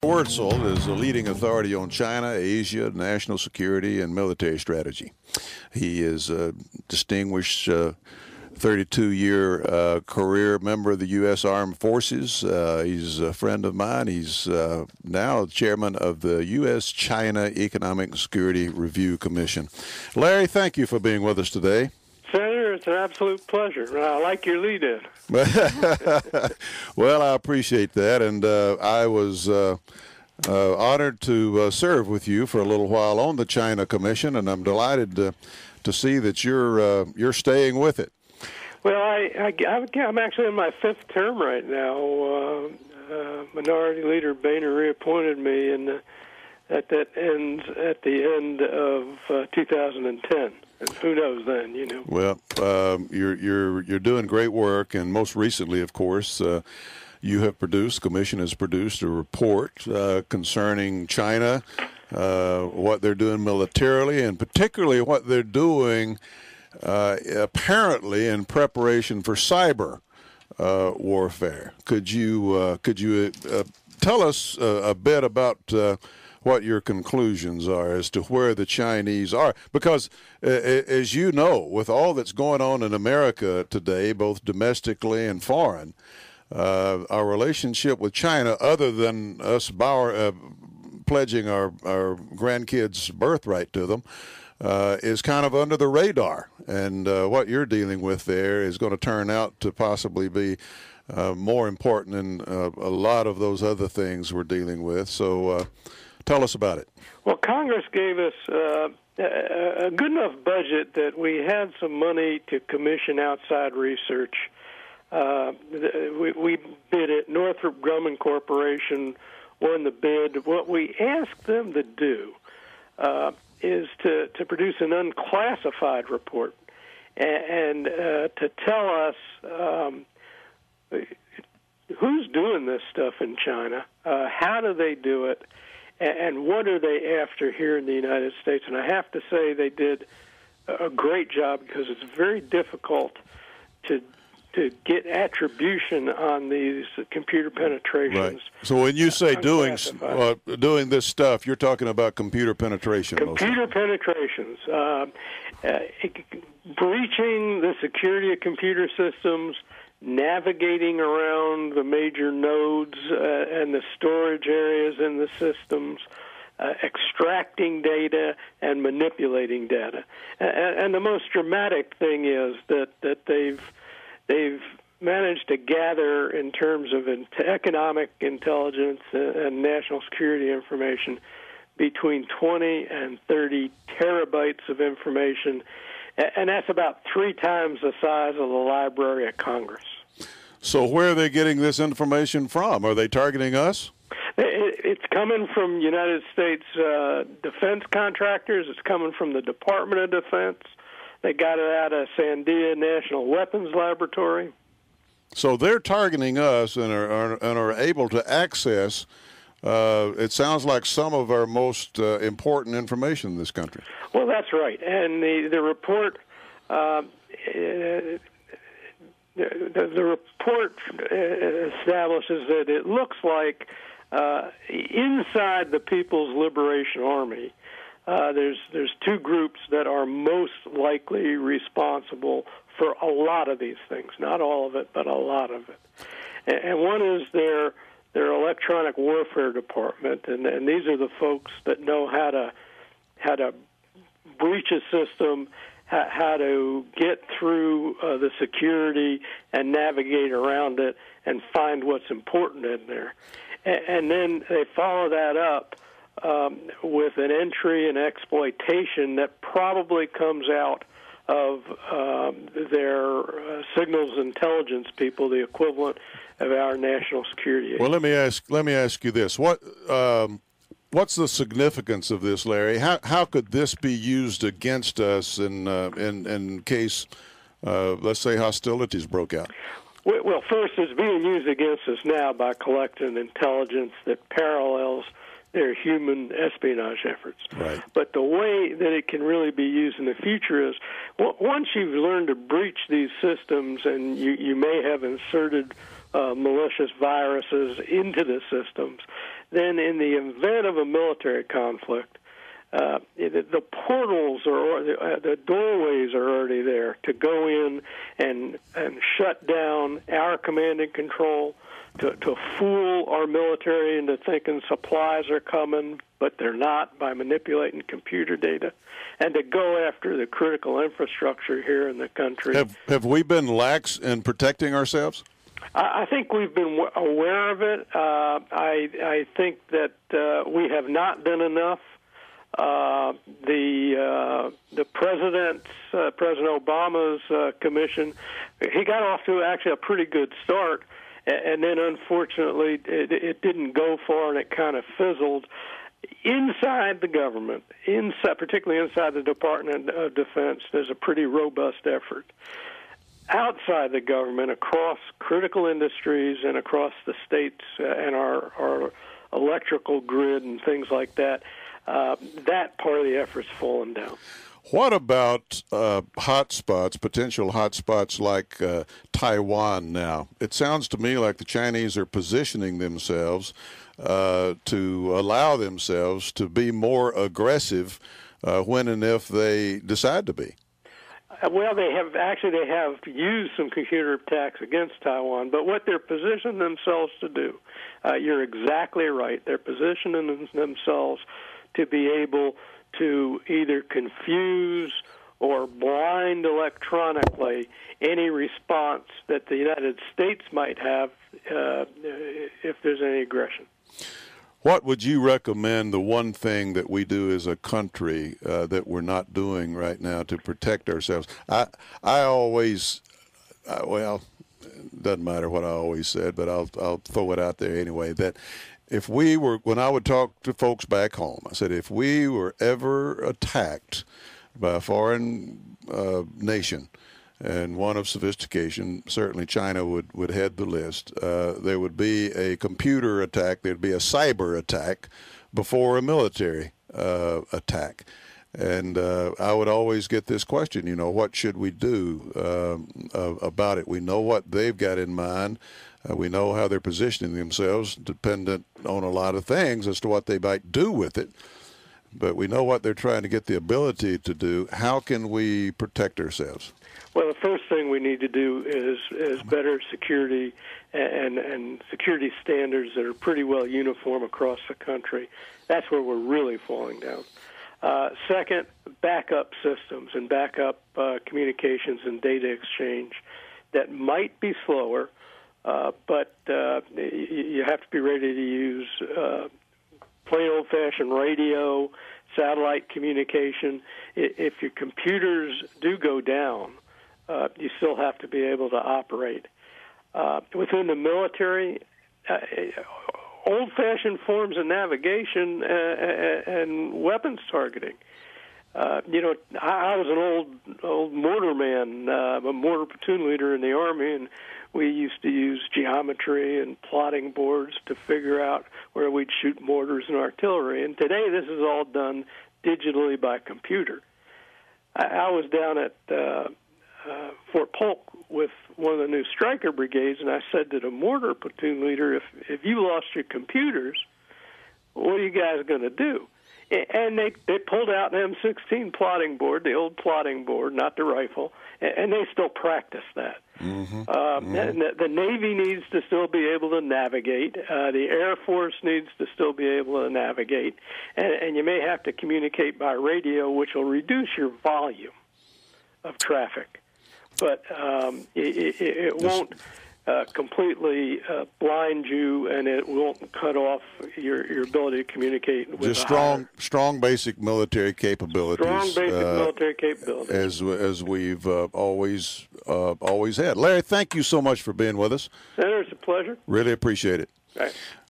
Wortzel is a leading authority on China, Asia, national security, and military strategy. He is a distinguished 32-year career member of the U.S. Armed Forces. He's a friend of mine. He's now chairman of the U.S.-China Economic and Security Review Commission. Larry, thank you for being with us today. Senator, it's an absolute pleasure. I like your lead-in. Well, I appreciate that, and I was honored to serve with you for a little while on the China Commission, and I'm delighted to see that you're staying with it. Well, I'm actually in my fifth term right now. Minority Leader Boehner reappointed me, and that ends at the end of 2010. And who knows then, you know. Well, you're doing great work, and most recently, of course, Commission has produced a report concerning China, what they're doing militarily, and particularly what they're doing apparently in preparation for cyber warfare. Could you tell us a bit about what your conclusions are as to where the Chinese are? Because, as you know, with all that's going on in America today, both domestically and foreign, our relationship with China, other than us pledging our grandkids' birthright to them, is kind of under the radar. And what you're dealing with there is going to turn out to possibly be more important than a lot of those other things we're dealing with. So tell us about it. Well, Congress gave us a good enough budget that we had some money to commission outside research. We bid it. Northrop Grumman Corporation won the bid. What we asked them to do is to produce an unclassified report and to tell us who's doing this stuff in China, how do they do it, and what are they after here in the United States. And I have to say they did a great job, because it's very difficult to get attribution on these computer penetrations. Right. So when you say doing this stuff, you're talking about computer penetration. Computer penetrations, breaching the security of computer systems, navigating around the major nodes and the storage areas in the systems, extracting data and manipulating data. And the most dramatic thing is that they've managed to gather, in terms of economic intelligence and national security information, between 20 and 30 terabytes of information, and that's about 3 times the size of the Library of Congress. So where are they getting this information from? Are they targeting us? It's coming from United States defense contractors. It's coming from the Department of Defense. They got it out of Sandia National Weapons Laboratory. So they're targeting us and are able to access, it sounds like, some of our most important information in this country. Well, that's right. And the report the report establishes that it looks like inside the People's Liberation Army, there's 2 groups that are most likely responsible for a lot of these things. Not all of it, but a lot of it. And one is their electronic warfare department, and these are the folks that know how to breach a system, how to get through the security and navigate around it and find what's important in there. And then they follow that up with an entry and exploitation that probably comes out of their signals intelligence people, the equivalent of our national security agency. Well, let me ask you this: what's the significance of this, Larry? How could this be used against us in case, let's say, hostilities broke out? Well, first, it's being used against us now by collecting intelligence that parallels their human espionage efforts. Right. But the way that it can really be used in the future is, once you've learned to breach these systems, and you may have inserted malicious viruses into the systems, then in the event of a military conflict, the portals the doorways are already there to go in and shut down our command and control, to fool our military into thinking supplies are coming, but they're not, by manipulating computer data, and to go after the critical infrastructure here in the country. Have we been lax in protecting ourselves? I think we've been aware of it. I think that we have not done enough. The President Obama's commission, he got off to actually a pretty good start, and then unfortunately it didn't go far, and it kind of fizzled. Inside the government, particularly inside the Department of Defense, there's a pretty robust effort. Outside the government, across critical industries and across the states and our electrical grid and things like that, that part of the effort's fallen down. What about hotspots, potential hotspots like Taiwan now? It sounds to me like the Chinese are positioning themselves to allow themselves to be more aggressive when and if they decide to be. Well, they have used some computer attacks against Taiwan, but what they're positioning themselves to do, you're exactly right. They're positioning themselves to be able to either confuse or blind electronically any response that the United States might have if there's any aggression. What would you recommend the one thing that we do as a country that we're not doing right now to protect ourselves? I always, well, it doesn't matter what I always said, but I'll throw it out there anyway, that if we were, when I would talk to folks back home, I said, if we were ever attacked by a foreign nation, and one of sophistication, certainly China would head the list. There would be a computer attack, there'd be a cyber attack before a military attack. And I would always get this question, you know, what should we do about it? We know what they've got in mind. We know how they're positioning themselves, dependent on a lot of things as to what they might do with it. But we know what they're trying to get the ability to do. How can we protect ourselves? Well, the first thing we need to do is better security and security standards that are pretty well uniform across the country. That's where we're really falling down. Second, backup systems and backup communications and data exchange that might be slower, but you have to be ready to use plain old-fashioned radio, satellite communication. If your computers do go down, you still have to be able to operate. Within the military, old-fashioned forms of navigation and weapons targeting. You know, I was an old mortarman, a mortar platoon leader in the Army, and we used to use geometry and plotting boards to figure out where we'd shoot mortars and artillery. And today this is all done digitally by computer. I was down at Fort Polk with one of the new Stryker brigades, and I said to the mortar platoon leader, if you lost your computers, what are you guys going to do? And they pulled out an M16 plotting board, the old plotting board, not the rifle, and they still practice that. Mm-hmm. And the Navy needs to still be able to navigate. The Air Force needs to still be able to navigate. And you may have to communicate by radio, which will reduce your volume of traffic. But it won't completely blind you, and it won't cut off your ability to communicate with just strong basic military capabilities. Strong basic military capabilities, as we've always had. Larry, thank you so much for being with us. Senator, it's a pleasure. Really appreciate it. Right.